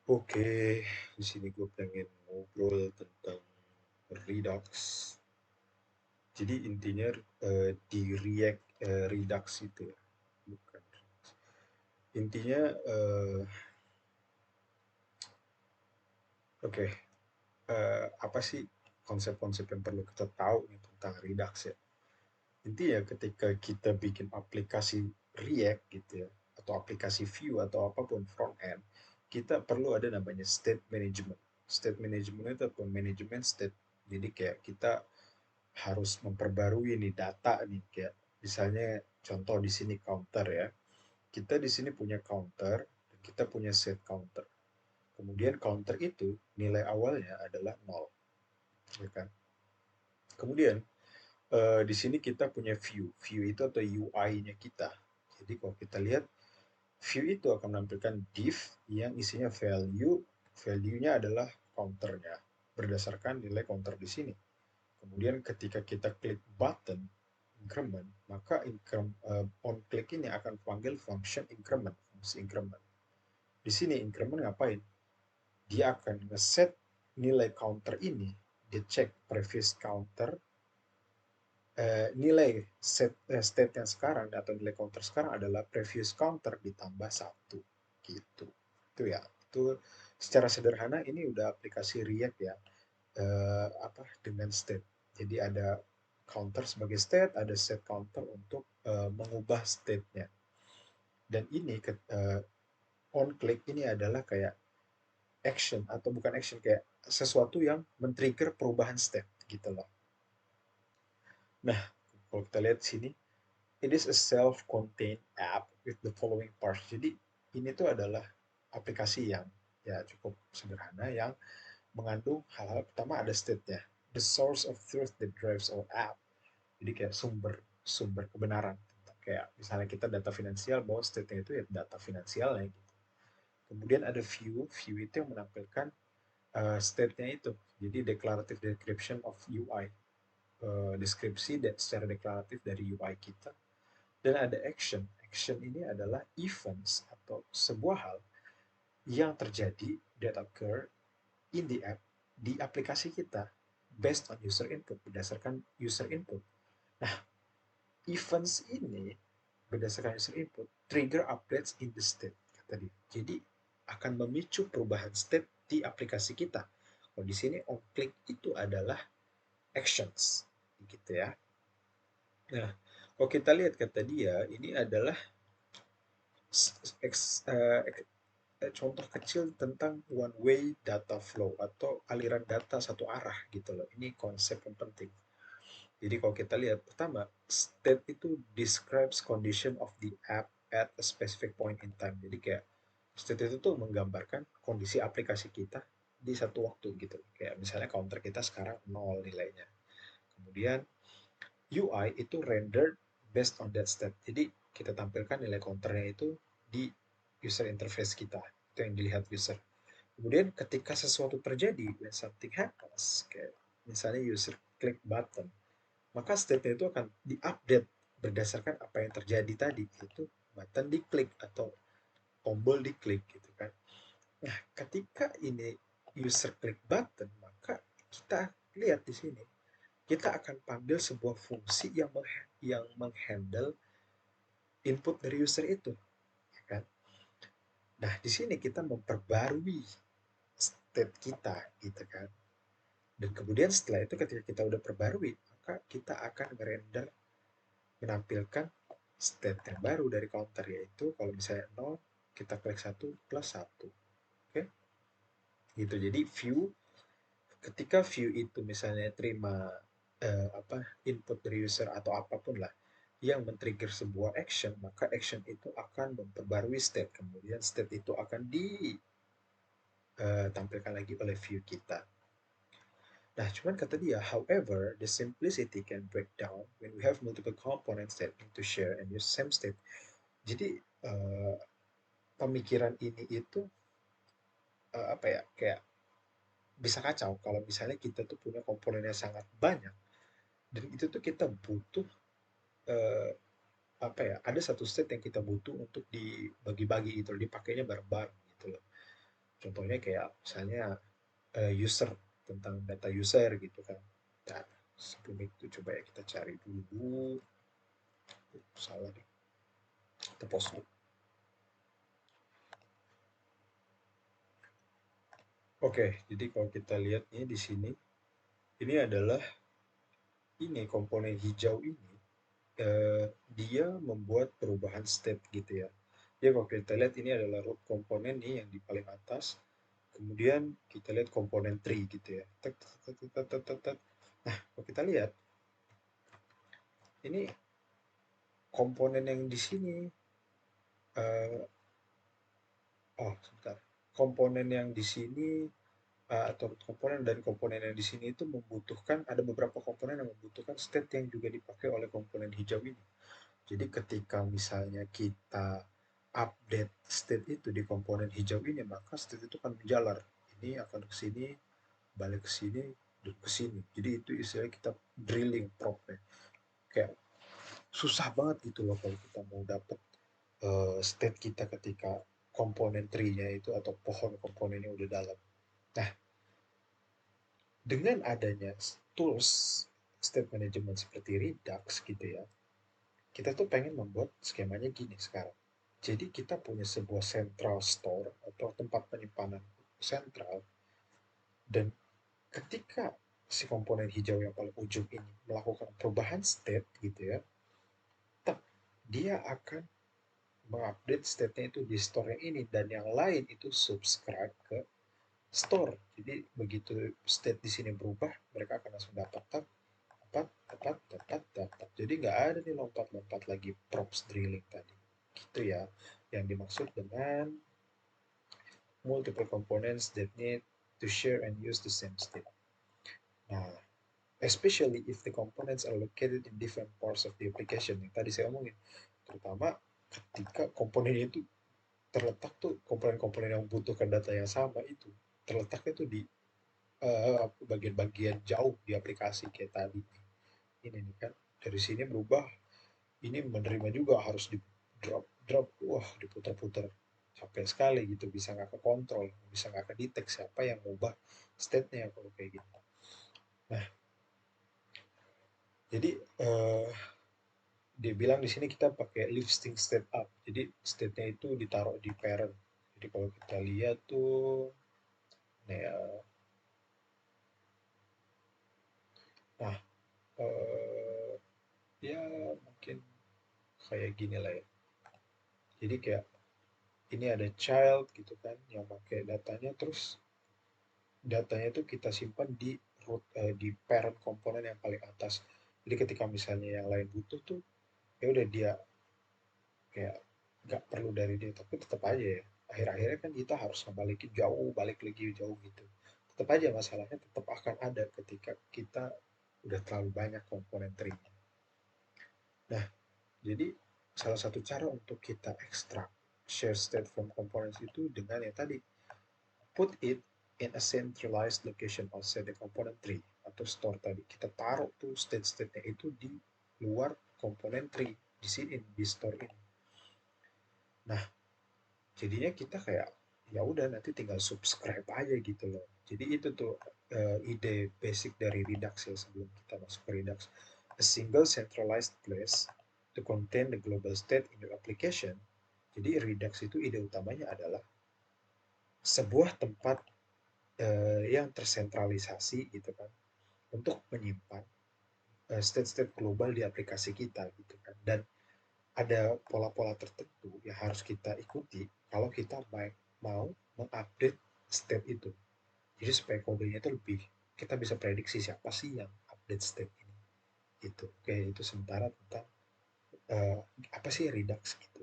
Oke, di sini gue pengen ngobrol tentang Redux. Jadi intinya di React Redux itu ya, bukan. Intinya oke, apa sih konsep-konsep yang perlu kita tahu nih tentang Redux ya? Intinya ketika kita bikin aplikasi React gitu ya, atau aplikasi Vue atau apapun front end, kita perlu ada namanya state management. State management itu apa? Manajemen state. Jadi kayak kita harus memperbarui nih data nih, kayak misalnya contoh di sini counter ya. Kita di sini punya counter, kita punya set counter. Kemudian counter itu nilai awalnya adalah nol, ya kan? Kemudian di sini kita punya view. View itu atau UI-nya kita. Jadi kalau kita lihat, view itu akan menampilkan div yang isinya value. Value-nya adalah counternya berdasarkan nilai counter di sini. Kemudian ketika kita klik button increment, maka on click ini akan panggil function increment, fungsi increment. Di sini increment ngapain? Dia akan ngeset nilai counter ini, dia cek previous counter, nilai state yang sekarang atau nilai counter sekarang adalah previous counter ditambah satu, gitu. Itu ya, itu secara sederhana ini udah aplikasi React ya, apa dengan state. Jadi ada counter sebagai state, ada set counter untuk mengubah state-nya. Dan ini on click ini adalah kayak action atau bukan action, kayak sesuatu yang men-trigger perubahan state gitu loh. Nah, kalau kita lihat sini, it is a self-contained app with the following parts. Jadi ini tuh adalah aplikasi yang ya cukup sederhana yang mengandung hal-hal. Pertama ada state-nya, the source of truth that drives our app. Jadi kayak sumber sumber kebenaran. Kayak misalnya kita data finansial, bahwa state-nya itu ya data finansialnya gitu. Kemudian ada view, view itu yang menampilkan state-nya itu. Jadi declarative description of UI, deskripsi secara deklaratif dari UI kita. Dan ada action. Action ini adalah events atau sebuah hal yang terjadi that occur in the app, di aplikasi kita, based on user input, berdasarkan user input. Nah, events ini berdasarkan user input trigger updates in the state tadi. Jadi akan memicu perubahan state di aplikasi kita. Kalau di sini on click itu adalah actions, gitu ya. Nah, kalau kita lihat kata dia ini adalah contoh kecil tentang one way data flow atau aliran data satu arah gitu loh. Ini konsep yang penting. Jadi kalau kita lihat, pertama, state itu describes condition of the app at a specific point in time. Jadi kayak state itu tuh menggambarkan kondisi aplikasi kita di satu waktu gitu. Kayak misalnya counter kita sekarang nol nilainya. Kemudian UI itu rendered based on that state. Jadi kita tampilkan nilai counternya itu di user interface kita. Itu yang dilihat user. Kemudian ketika sesuatu terjadi, when something happens, kayak misalnya user klik button, maka state-nya itu akan diupdate berdasarkan apa yang terjadi tadi, yaitu button diklik atau tombol diklik gitu kan. Nah, ketika ini user klik button, maka kita lihat di sini, kita akan panggil sebuah fungsi yang menghandle input dari user itu, ya kan? Nah, di sini kita memperbarui state kita, gitu kan. Dan kemudian setelah itu ketika kita udah perbarui, maka kita akan render menampilkan state yang baru dari counter, yaitu kalau misalnya 0, kita klik 1 plus 1. Oke? Gitu. Jadi view, ketika view itu misalnya terima apa input dari user atau apapun lah yang men-trigger sebuah action, maka action itu akan memperbarui state. Kemudian state itu akan ditampilkan lagi oleh view kita. Nah, cuman kata dia, however, the simplicity can break down when we have multiple components that need to share and use same state. Jadi pemikiran ini itu apa ya, kayak bisa kacau kalau misalnya kita tuh punya komponen yang sangat banyak dan itu tuh kita butuh eh, apa ya, ada satu state yang kita butuh untuk dibagi-bagi gitu, dipakainya bareng-bareng gitu loh. Contohnya kayak misalnya user, tentang data user gitu kan. Nah, sebelum itu coba ya kita cari dulu. Salah nih, kita pause dulu. Oke, jadi kalau kita lihat nih di sini, ini adalah ini komponen hijau ini, dia membuat perubahan state gitu ya. Jadi kalau kita lihat ini adalah root komponen nih yang di paling atas. Kemudian kita lihat komponen tree gitu ya. Tek, tek, tek, tek, tek, tek, tek. Nah, kalau kita lihat ini komponen yang di sini, eh, oh sebentar, komponen yang di sini, atau komponen dan komponen yang di sini itu membutuhkan, ada beberapa komponen yang membutuhkan state yang juga dipakai oleh komponen hijau ini. Jadi ketika misalnya kita update state itu di komponen hijau ini, maka state itu akan menjalar. Ini akan ke sini, balik ke sini, ke sini. Jadi itu istilahnya kita drilling propnya. Kayak susah banget gitu loh kalau kita mau dapat state kita ketika komponen tree-nya itu atau pohon komponennya udah dalam. Nah, dengan adanya tools state management seperti Redux gitu ya, kita tuh pengen membuat skemanya gini sekarang. Jadi kita punya sebuah central store atau tempat penyimpanan sentral, dan ketika si komponen hijau yang paling ujung ini melakukan perubahan state gitu ya, tetap dia akan mengupdate state-nya itu di store yang ini, dan yang lain itu subscribe ke store. Jadi begitu state di sini berubah, mereka akan langsung dapat dapat dapat dapat dapat. Jadi nggak ada nih lompat-lompat lagi props drilling tadi. Gitu ya, yang dimaksud dengan multiple components that need to share and use the same state. Nah, especially if the components are located in different parts of the application yang tadi saya omongin. Terutama ketika komponen itu terletak tuh, komponen-komponen yang membutuhkan data yang sama itu terletaknya tuh di bagian-bagian jauh di aplikasi kayak tadi. Ini nih kan, dari sini berubah, ini menerima juga harus di drop drop, wah diputar-putar capek sekali gitu, bisa nggak ke kontrol, bisa nggak ke detect siapa yang ngubah state-nya kalau kayak gitu. Nah, jadi dia bilang di sini kita pakai lifting state up, jadi state-nya itu ditaruh di parent. Jadi kalau kita lihat tuh, nih, nah, eh, ya mungkin kayak gini lah ya. Jadi kayak ini ada child gitu kan yang pakai datanya, terus datanya itu kita simpan di root, di parent komponen yang paling atas. Jadi ketika misalnya yang lain butuh tuh, ya udah dia kayak nggak perlu dari dia, tapi tetap aja ya. Akhir-akhirnya kan kita harus ngebalikin jauh, balik lagi jauh gitu. Tetap aja masalahnya tetap akan ada ketika kita udah terlalu banyak komponen tree-nya. Nah, jadi salah satu cara untuk kita extract share state from components itu dengan yang tadi, put it in a centralized location outside the component tree atau store tadi. Kita taruh tuh state-state-nya itu di luar komponen tree, di sini di store ini. Nah, jadinya kita kayak ya udah nanti tinggal subscribe aja gitu loh. Jadi itu tuh ide basic dari Redux ya, sebelum kita masuk ke Redux. A single centralized place to contain the global state in your application. Jadi Redux itu ide utamanya adalah sebuah tempat yang tersentralisasi gitu kan, untuk menyimpan state-state global di aplikasi kita gitu kan. Dan ada pola-pola tertentu yang harus kita ikuti kalau kita mau mengupdate state itu. Jadi supaya kodenya itu lebih, kita bisa prediksi siapa sih yang update state ini. Gitu. Oke, itu sementara tentang uh, apa sih Redux gitu.